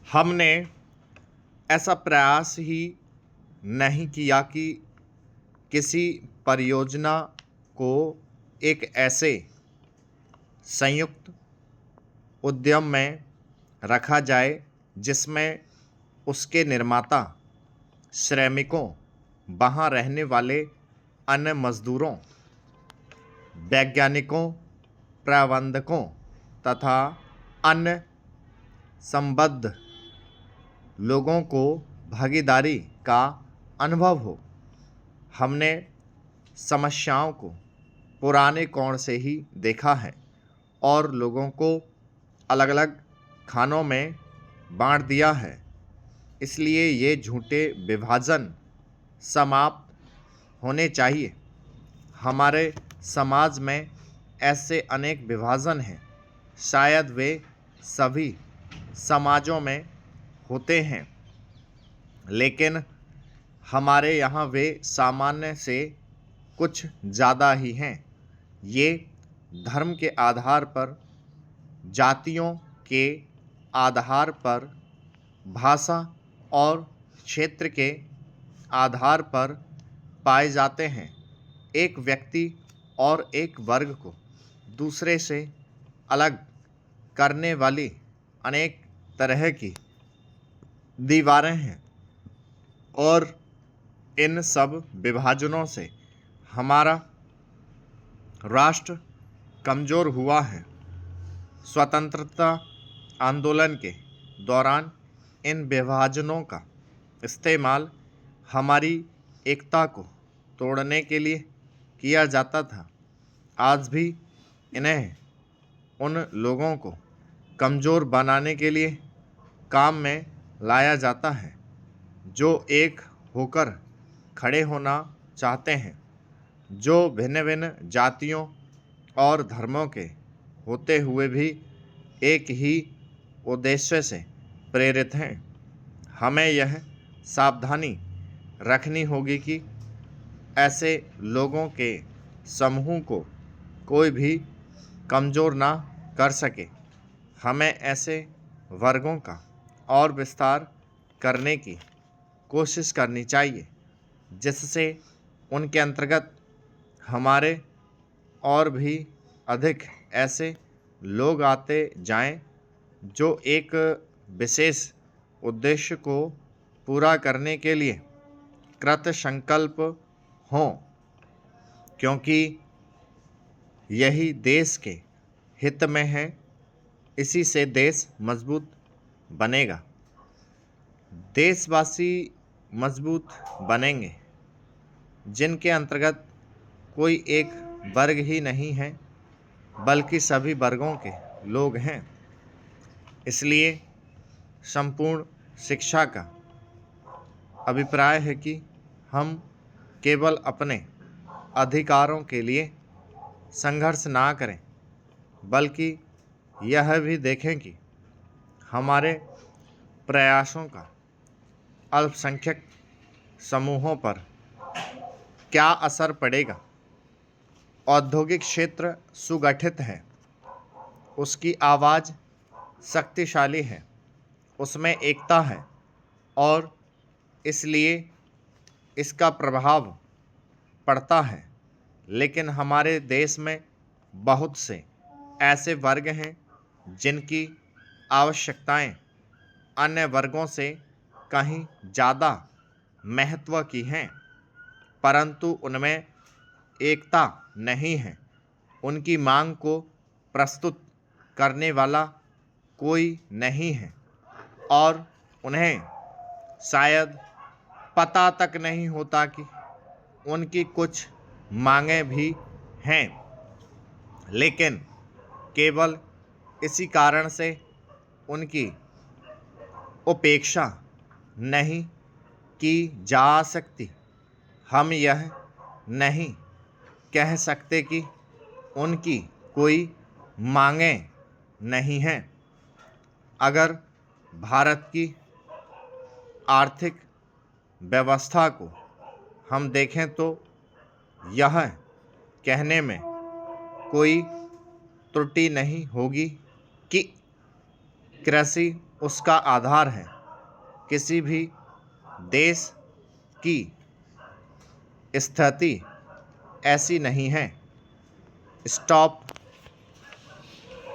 हमने ऐसा प्रयास ही नहीं किया कि किसी परियोजना को एक ऐसे संयुक्त उद्यम में रखा जाए जिसमें उसके निर्माता, श्रमिकों, वहाँ रहने वाले अन्य मजदूरों, वैज्ञानिकों, प्रबंधकों तथा अन्य संबद्ध लोगों को भागीदारी का अनुभव हो। हमने समस्याओं को पुराने कोण से ही देखा है और लोगों को अलग अलग खानों में बांट दिया है। इसलिए ये झूठे विभाजन समाप्त होने चाहिए। हमारे समाज में ऐसे अनेक विभाजन हैं, शायद वे सभी समाजों में होते हैं, लेकिन हमारे यहाँ वे सामान्य से कुछ ज़्यादा ही हैं। ये धर्म के आधार पर, जातियों के आधार पर, भाषा और क्षेत्र के आधार पर पाए जाते हैं। एक व्यक्ति और एक वर्ग को दूसरे से अलग करने वाली अनेक तरह की दीवारें हैं और इन सब विभाजनों से हमारा राष्ट्र कमज़ोर हुआ है। स्वतंत्रता आंदोलन के दौरान इन विभाजनों का इस्तेमाल हमारी एकता को तोड़ने के लिए किया जाता था। आज भी इन्हें उन लोगों को कमज़ोर बनाने के लिए काम में लाया जाता है जो एक होकर खड़े होना चाहते हैं, जो भिन्न भिन्न जातियों और धर्मों के होते हुए भी एक ही उद्देश्य से प्रेरित हैं। हमें यह सावधानी रखनी होगी कि ऐसे लोगों के समूह को कोई भी कमज़ोर ना कर सके। हमें ऐसे वर्गों का और विस्तार करने की कोशिश करनी चाहिए जिससे उनके अंतर्गत हमारे और भी अधिक ऐसे लोग आते जाएं जो एक विशेष उद्देश्य को पूरा करने के लिए कृत संकल्प हों, क्योंकि यही देश के हित में है। इसी से देश मजबूत बनेगा। देशवासी मजबूत बनेंगे जिनके अंतर्गत कोई एक वर्ग ही नहीं है, बल्कि सभी वर्गों के लोग हैं। इसलिए संपूर्ण शिक्षा का अभिप्राय है कि हम केवल अपने अधिकारों के लिए संघर्ष ना करें, बल्कि यह भी देखें कि हमारे प्रयासों का अल्पसंख्यक समूहों पर क्या असर पड़ेगा। औद्योगिक क्षेत्र सुगठित है, उसकी आवाज़ शक्तिशाली है, उसमें एकता है और इसलिए इसका प्रभाव पड़ता है। लेकिन हमारे देश में बहुत से ऐसे वर्ग हैं जिनकी आवश्यकताएं अन्य वर्गों से कहीं ज़्यादा महत्व की हैं, परंतु उनमें एकता नहीं है। उनकी मांग को प्रस्तुत करने वाला कोई नहीं है और उन्हें शायद पता तक नहीं होता कि उनकी कुछ मांगें भी हैं, लेकिन केवल इसी कारण से उनकी उपेक्षा नहीं की जा सकती। हम यह नहीं कह सकते कि उनकी कोई मांगें नहीं हैं। अगर भारत की आर्थिक व्यवस्था को हम देखें तो यह कहने में कोई त्रुटि नहीं होगी कि कृषि उसका आधार है। किसी भी देश की स्थिति ऐसी नहीं है। स्टॉप